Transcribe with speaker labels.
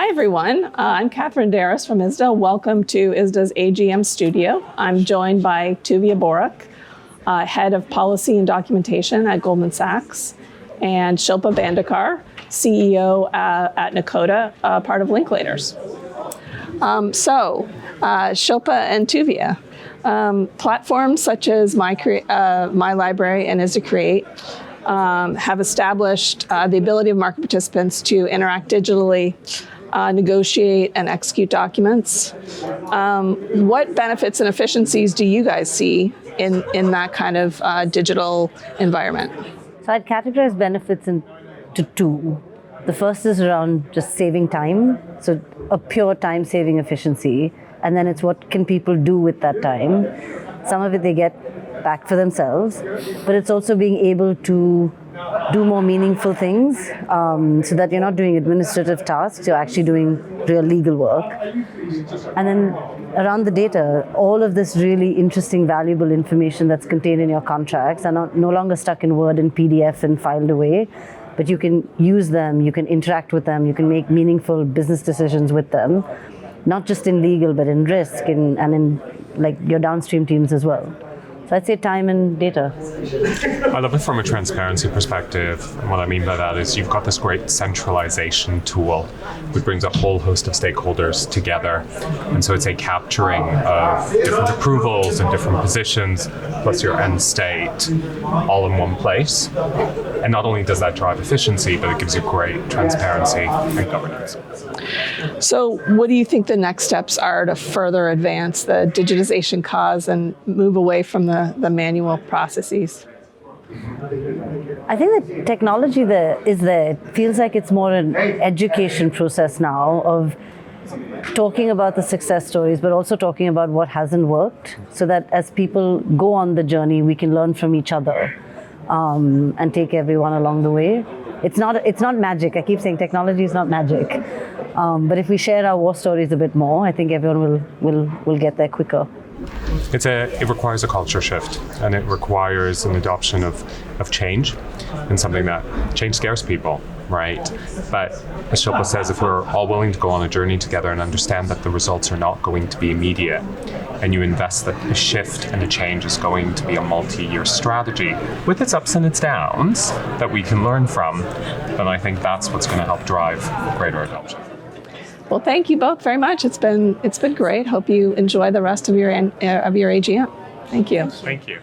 Speaker 1: everyone. I'm Katherine Tew Darras from ISDA. Welcome to ISDA's AGM studio. I'm joined by Tuvia Borok, Head of Policy and Documentation at Goldman Sachs, and Shilpa Bhandarkar, CEO at Nakota, part of Linklaters. Shilpa and Tuvia, platforms such as My Library and ISDA Create have established the ability of market participants to interact digitally, negotiate and execute documents. What benefits and efficiencies do you guys see in that kind of digital environment?
Speaker 2: So I'd categorize benefits into two. The first is around just saving time, so a pure time-saving efficiency, and then it's what can people do with that time. Some of it they get back for themselves, but it's also being able to do more meaningful things so that you're not doing administrative tasks, you're actually doing real legal work. And then around the data, all of this really interesting, valuable information that's contained in your contracts are no longer stuck in Word and PDF and filed away, but you can use them, you can interact with them, you can make meaningful business decisions with them, not just in legal, but in risk and in like your downstream teams as well. So I'd say time and data.
Speaker 3: I love it from a transparency perspective. And what I mean by that is you've got this great centralization tool which brings a whole host of stakeholders together. And so it's a capturing of different approvals and different positions, plus your end state, all in one place. And not only does that drive efficiency, but it gives you great transparency and governance.
Speaker 1: So what do you think the next steps are to further advance the digitization cause and move away from the manual processes?
Speaker 2: I think the technology is there. It feels like it's more an education process now of talking about the success stories, but also talking about what hasn't worked, so that as people go on the journey, we can learn from each other and take everyone along the way. It's not magic. I keep saying technology is not magic. But if we share our war stories a bit more, I think everyone will get there quicker.
Speaker 3: It requires a culture shift, and it requires an adoption of change, and something that change scares people, right? But as Shilpa says, if we're all willing to go on a journey together and understand that the results are not going to be immediate, and you invest that a shift and a change is going to be a multi-year strategy with its ups and its downs that we can learn from, then I think that's what's going to help drive greater adoption.
Speaker 1: Well, thank you both very much. It's been great. Hope you enjoy the rest of your AGM. Thank you.
Speaker 3: Thank you.